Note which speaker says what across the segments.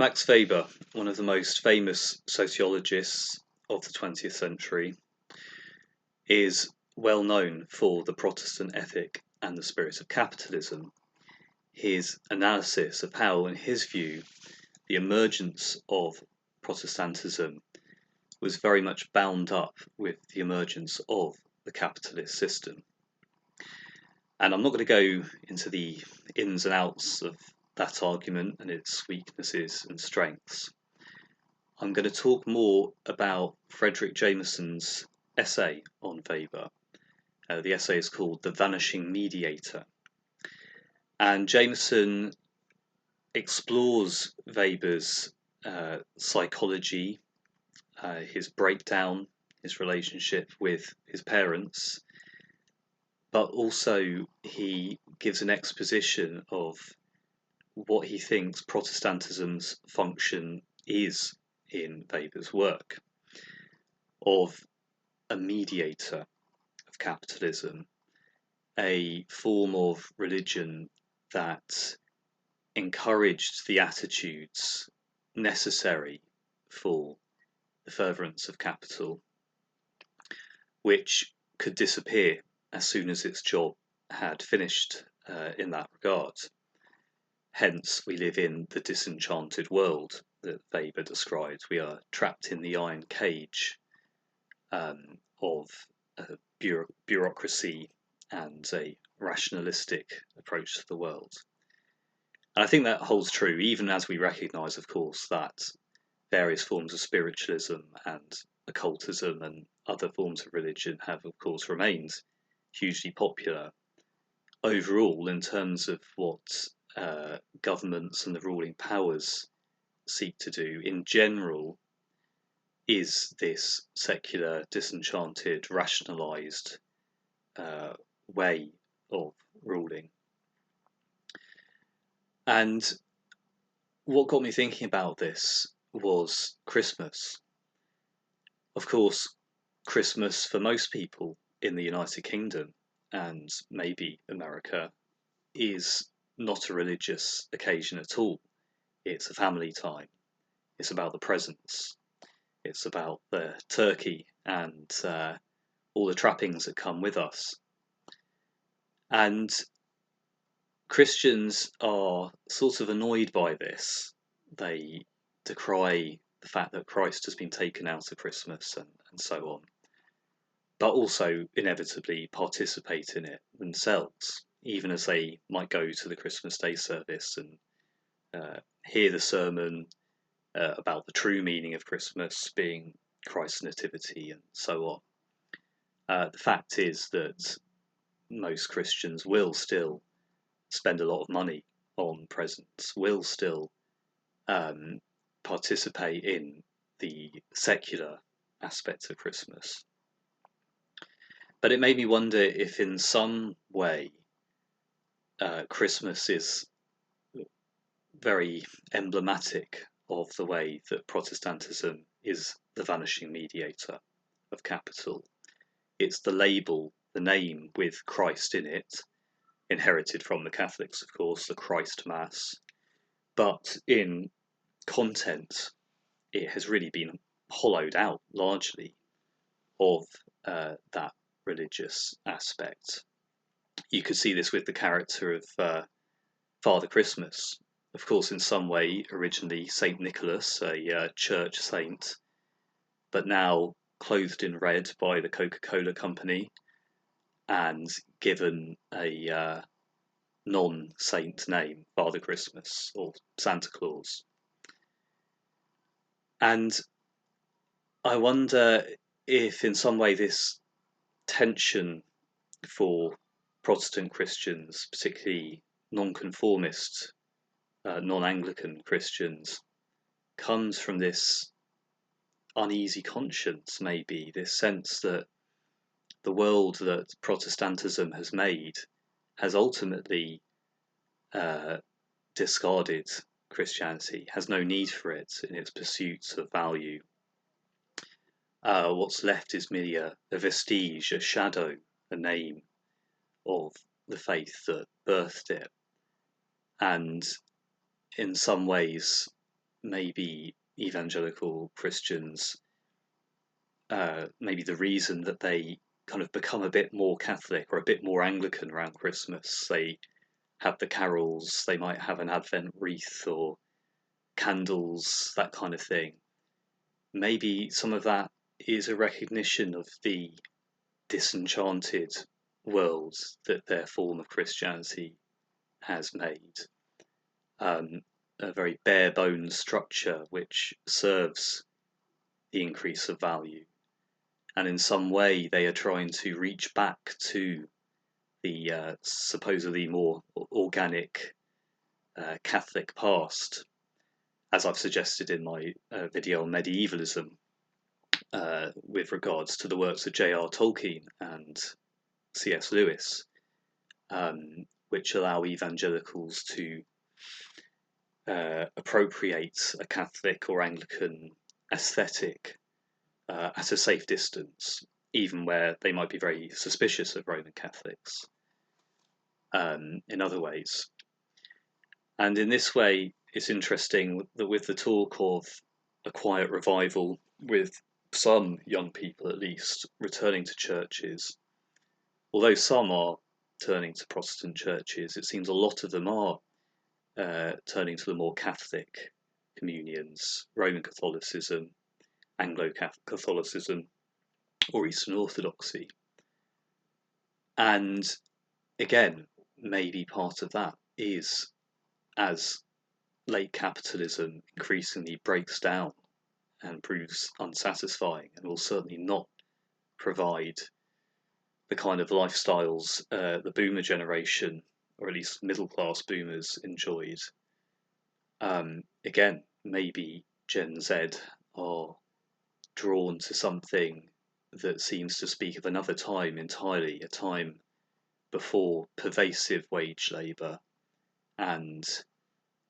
Speaker 1: Max Weber, one of the most famous sociologists of the 20th century, is well known for the Protestant ethic and the spirit of capitalism. His analysis of how, in his view, the emergence of Protestantism was very much bound up with the emergence of the capitalist system. And I'm not going to go into the ins and outs of that argument and its weaknesses and strengths. I'm going to talk more about Frederick Jameson's essay on Weber. The essay is called The Vanishing Mediator. And Jameson explores Weber's psychology, his breakdown, his relationship with his parents, but also he gives an exposition of what he thinks Protestantism's function is in Weber's work, of a mediator of capitalism, a form of religion that encouraged the attitudes necessary for the furtherance of capital, which could disappear as soon as its job had finished in that regard. Hence, we live in the disenchanted world that Weber describes. We are trapped in the iron cage of bureaucracy and a rationalistic approach to the world. And I think that holds true, even as we recognise, of course, that various forms of spiritualism and occultism and other forms of religion have, of course, remained hugely popular. Overall, in terms of what governments and the ruling powers seek to do, in general, is this secular, disenchanted, rationalised way of ruling. And what got me thinking about this was Christmas. Of course, Christmas for most people in the United Kingdom and maybe America is not a religious occasion at all. It's a family time. It's about the presents. It's about the turkey and all the trappings that come with us. And Christians are sort of annoyed by this. They decry the fact that Christ has been taken out of Christmas and so on, but also inevitably participate in it themselves, even as they might go to the Christmas Day service and hear the sermon about the true meaning of Christmas being Christ's nativity and so on. The fact is that most Christians will still spend a lot of money on presents, will still participate in the secular aspects of Christmas. But it made me wonder if in some way Christmas is very emblematic of the way that Protestantism is the vanishing mediator of capital. It's the label, the name with Christ in it, inherited from the Catholics, of course, the Christ Mass. But in content, it has really been hollowed out largely of that religious aspect. You could see this with the character of Father Christmas. Of course, in some way, originally Saint Nicholas, a church saint, but now clothed in red by the Coca-Cola company and given a non-saint name, Father Christmas or Santa Claus. And I wonder if in some way this tension for Protestant Christians, particularly non-conformist, non-Anglican Christians, comes from this uneasy conscience, maybe, this sense that the world that Protestantism has made has ultimately discarded Christianity, has no need for it in its pursuits of value. What's left is merely a vestige, a shadow, a name of the faith that birthed it. And in some ways, maybe evangelical Christians, maybe the reason that they kind of become a bit more Catholic or a bit more Anglican around Christmas, they have the carols, they might have an Advent wreath or candles, that kind of thing. Maybe some of that is a recognition of the disenchanted world that their form of Christianity has made. A very bare bones structure which serves the increase of value. And in some way, they are trying to reach back to the supposedly more organic Catholic past, as I've suggested in my video on medievalism, with regards to the works of J.R. Tolkien and C.S. Lewis, which allow evangelicals to appropriate a Catholic or Anglican aesthetic at a safe distance, even where they might be very suspicious of Roman Catholics in other ways. And in this way, it's interesting that with the talk of a quiet revival, with some young people at least returning to churches, although some are turning to Protestant churches, it seems a lot of them are turning to the more Catholic communions, Roman Catholicism, Anglo-Catholicism, or Eastern Orthodoxy. And again, maybe part of that is as late capitalism increasingly breaks down and proves unsatisfying and will certainly not provide the kind of lifestyles the boomer generation, or at least middle class boomers, enjoyed. Again, maybe Gen Z are drawn to something that seems to speak of another time entirely, a time before pervasive wage labour and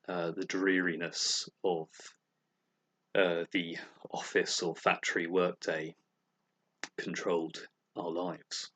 Speaker 1: the dreariness of the office or factory workday controlled our lives.